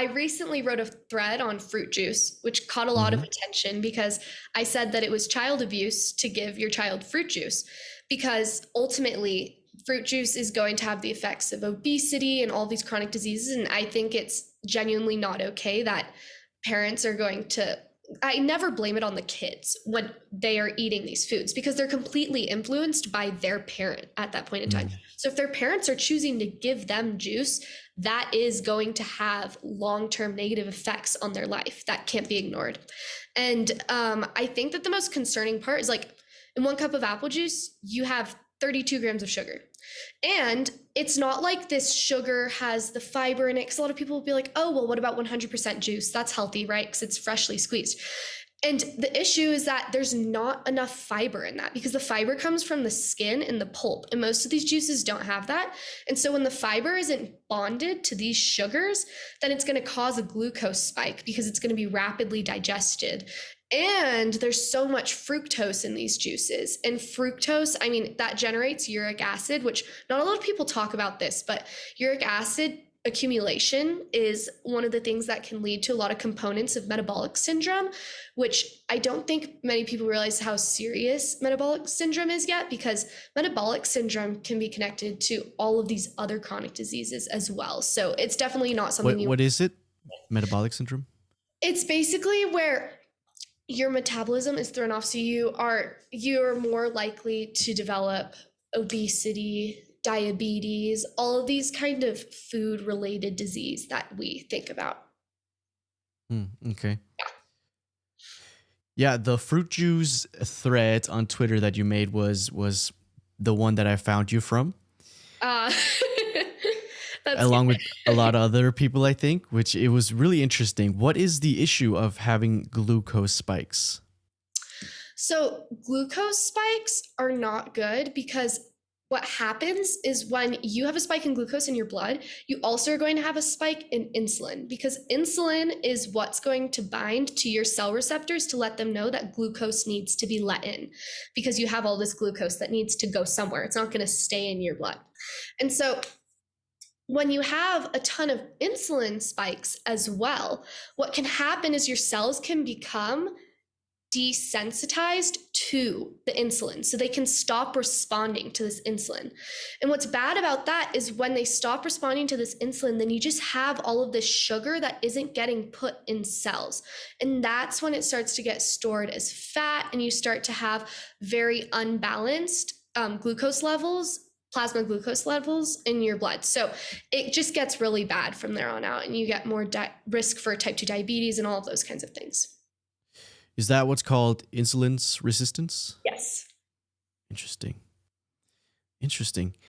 I recently wrote a thread on fruit juice, which caught a lot of Hmm. attention because I said that it was child abuse to give your child fruit juice because ultimately fruit juice is going to have the effects of obesity and all these chronic diseases. And I think it's genuinely not okay that parents are going to. I never blame it on the kids when they are eating these foods because they're completely influenced by their parent at that point in time. So if their parents are choosing to give them juice, that is going to have long-term negative effects on their life that can't be ignored. And I think that the most concerning part is like in 1 cup of apple juice, you have 32 grams of sugar. And it's not like this sugar has the fiber in it. Because a lot of people will be like, oh, well, what about 100% juice? That's healthy, right? Because it's freshly squeezed. And the issue is that there's not enough fiber in that because the fiber comes from the skin and the pulp. And most of these juices don't have that. And so when the fiber isn't bonded to these sugars, then it's going to cause a glucose spike because it's going to be rapidly digested. And there's so much fructose in these juices. And fructose, I mean, that generates uric acid, which not a lot of people talk about this, but uric acid accumulation is one of the things that can lead to a lot of components of metabolic syndrome, which I don't think many people realize how serious metabolic syndrome is yet, because metabolic syndrome can be connected to all of these other chronic diseases as well. So it's definitely not something What is it? Metabolic syndrome? it's basically where your metabolism is thrown off, so you're more likely to develop obesity, diabetes, all of these kind of food related disease that we think about. Okay. Yeah, the fruit juice thread on Twitter that you made was the one that I found you from, uh that's along with a good. lot of other people, I think, which it was really interesting. What is the issue of having glucose spikes? So glucose spikes are not good because what happens is when you have a spike in glucose in your blood, you also are going to have a spike in insulin because insulin is what's going to bind to your cell receptors to let them know that glucose needs to be let in because you have all this glucose that needs to go somewhere. It's not going to stay in your blood. And so when you have a ton of insulin spikes as well, what can happen is your cells can become desensitized to the insulin. So they can stop responding to this insulin. And what's bad about that is when they stop responding to this insulin, then you just have all of this sugar that isn't getting put in cells. And that's when it starts to get stored as fat and you start to have very unbalanced glucose levels, plasma glucose levels in your blood. So it just gets really bad from there on out and you get more risk for type 2 diabetes and all of those kinds of things. Is that what's called insulin resistance? Yes. Interesting. Interesting.